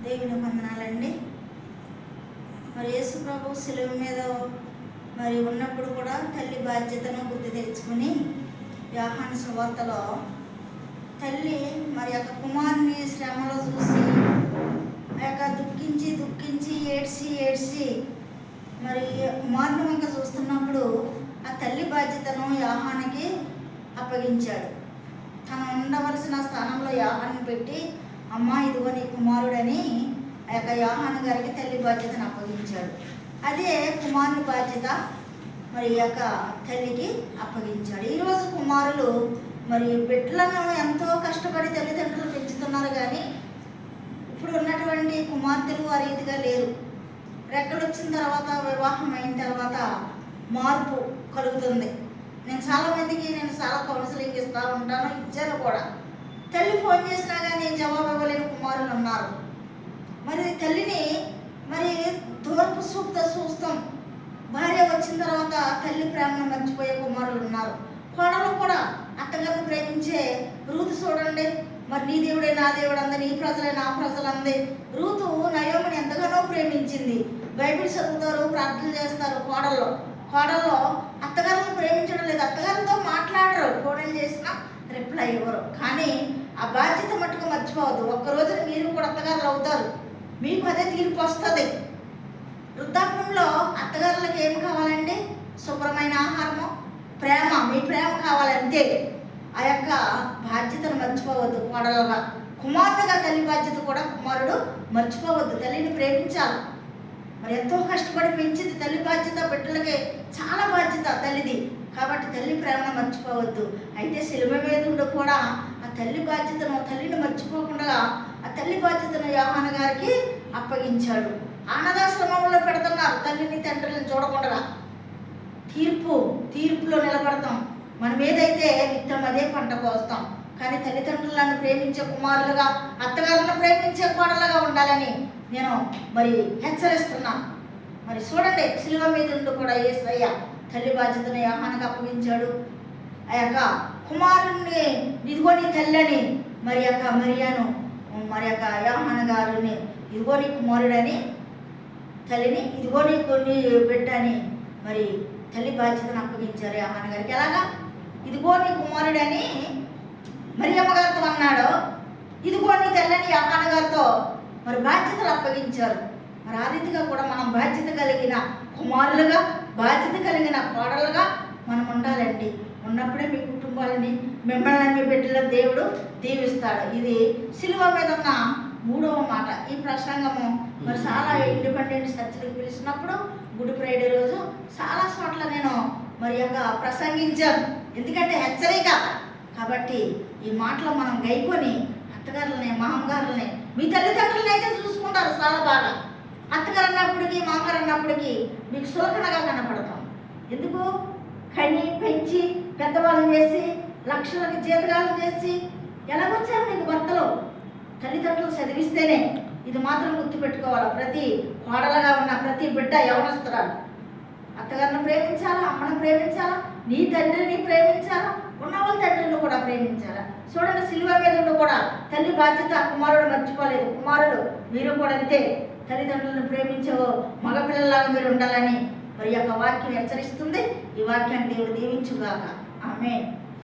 దేవుని వందనాలండి. మరి యేసు ప్రభు శిలువ మీద మరి ఉన్నప్పుడు కూడా తల్లి బాధ్యతను గుర్తు తెచ్చుకుని యోహాను సువార్తలో తల్లి మరి యొక్క కుమారుని శ్రమలో చూసి ఆ యొక్క దుఃఖించి ఏడ్చి మరి కుమారుని వంక చూస్తున్నప్పుడు ఆ తల్లి బాధ్యతను యోహానుకి అప్పగించాడు. తను ఉండవలసిన స్థానంలో యోహాను పెట్టి, అమ్మ ఇదిగో నీ కుమారుడని ఆ యొక్క యోహాను గారికి తల్లి బాధ్యతను అప్పగించాడు. అదే కుమారుని బాధ్యత మరి ఈ యొక్క తల్లికి అప్పగించాడు. ఈరోజు కుమారులు మరి బిడ్డలను ఎంతో కష్టపడి తల్లిదండ్రులు పెంచుతున్నారు, కానీ ఇప్పుడు ఉన్నటువంటి కుమార్తెలు ఆ రీతిగా లేరు. రెక్కలు వచ్చిన తర్వాత, వివాహం అయిన తర్వాత మార్పు కలుగుతుంది. నేను చాలా కౌన్సిలింగ్ ఇస్తూ ఉంటాను, ఇచ్చాను కూడా. తల్లి ఫోన్ చేసినా కానీ జవాబు ఇవ్వలేని కుమారులు ఉన్నారు. మరి తల్లిని మరి దూరపు చూపుతో చూస్తాం. భార్య వచ్చిన తర్వాత తల్లి ప్రేమను మర్చిపోయే కుమారులు ఉన్నారు. కోడలు కూడా అత్తగారిని ప్రేమించే రూతు చూడండి. మరి నీ దేవుడే నా దేవుడు అంది, నీ ప్రజలే నా ప్రజలు అంది. రూతు నయోమిని ఎంతగానో ప్రేమించింది. బైబిల్ చదువుతారు, ప్రార్థనలు చేస్తారు. కోడల్లో అత్తగారిని ప్రేమించడం లేదు, అత్తగారితో మాట్లాడరు, ఫోన్లు చేసినా రిప్లై ఇవ్వరు. కానీ ఆ బాధ్యత మట్టుకు మర్చిపోవద్దు. ఒక్కరోజున మీరు కూడా అత్తగారులు అవుతారు, మీకు అదే తీర్పు వస్తుంది. వృద్ధాప్యంలో అత్తగారులకు ఏమి కావాలండి? శుభ్రమైన ఆహారము, ప్రేమ. మీ ప్రేమ కావాలంతే. ఆ యొక్క బాధ్యతను మర్చిపోవద్దు. కోడలుగా, కుమారుడుగా తల్లి బాధ్యత కూడా కుమారుడు మర్చిపోవద్దు. తల్లిని ప్రేమించాలి. మరి ఎంతో కష్టపడి పెంచింది తల్లి బాధ్యత. బిడ్డలకి చాలా బాధ్యత తల్లిది. కాబట్టి తల్లి ప్రేమను మర్చిపోవద్దు. అయితే శిలువ మీద ఉండి కూడా ఆ తల్లి బాధ్యతను, తల్లిని మర్చిపోకుండా ఆ తల్లి బాధ్యతను యోహాను గారికి అప్పగించాడు. అనాథాశ్రమంలో పెడుతున్నారు తల్లిని తండ్రిని చూడకుండా. తీర్పులో నిలబడతాం. మనం ఏదైతే విత్తం అదే పంట కోస్తాం. కానీ తల్లిదండ్రులను ప్రేమించే కుమారులుగా, అత్తగారులను ప్రేమించే కోడలుగా ఉండాలని నేను మరి హెచ్చరిస్తున్నాను. మరి చూడండి, శిలువ మీద ఉండి కూడా యేసయ్య తల్లి బాధ్యతను యోహానుకు అప్పగించాడు. ఆ యొక్క కుమారుణ్ణి ఇదిగో నీ తల్లిని, మరి యొక్క మరియను, మరి యొక్క యోహాను గారిని ఇదిగో నీ కుమారుడని, తల్లిని ఇదిగో నీ కొన్ని బిడ్డని మరి తల్లి బాధ్యతను అప్పగించారు యోహాను గారికి. ఎలాగా? ఇదిగో నీ కుమారుడని మరియమ్మ గారితో అన్నాడు, ఇదిగో నీ తల్లిని యోహాను గారితో మరి బాధ్యతలు అప్పగించారు. మరి ఆ రీతిగా కూడా మనం బాధ్యత కలిగిన కుమారులుగా, బాధ్యత కలిగిన కోడలుగా మనం ఉండాలండి. ఉన్నప్పుడే మీ కుటుంబాలని, మిమ్మల్ని, మీ బిడ్డల దేవుడు దీవిస్తాడు. ఇది శిలువ మీద ఉన్న 3వ మాట. ఈ ప్రసంగము మరి చాలా ఇండిపెండెంట్ చర్చిలకు పిలిచినప్పుడు గుడ్ ఫ్రైడే రోజు చాలా చోట్ల నేను మరి యొక్క ప్రసంగించాను. ఎందుకంటే హెచ్చరిక కాబట్టి ఈ మాటలు మనం గైకొని అత్తగారులని, మామగారులని, మీ తల్లిదండ్రులని అయితే చూసుకుంటారు చాలా బాగా. అత్తగారు అన్నప్పటికీ, మామగారు అన్నప్పటికీ మీకు సులకనగా కనపడతాం. ఎందుకు? కని పెంచి పెద్దవాళ్ళు చేసి లక్షలకు జీతగాలు చేసి ఎలాగొచ్చారు మీకు భర్తలు? తల్లిదండ్రులు చదివిస్తేనే. ఇది మాత్రం గుర్తుపెట్టుకోవాలి. ప్రతి కోడలుగా ఉన్న ప్రతి బిడ్డ యవనస్తురాలు అత్తగారిని ప్రేమించాలా, అమ్మను ప్రేమించాలా, నీ తండ్రిని ప్రేమించాలా, ఉన్నవాళ్ళ తండ్రిని కూడా ప్రేమించాలా. చూడండి, శిలువ మీద కూడా తల్లి బాధ్యత కుమారుడు మర్చిపోలేదు. కుమారుడు మీరు కూడా అంతే. తల్లిదండ్రులను ప్రేమించే మగపిల్లలాగా మీరు ఉండాలని మరి యొక్క వాక్యం హెచ్చరిస్తుంది. ఈ వాక్యాన్ని దేవుడు దీవించుగాక. ఆమేన్.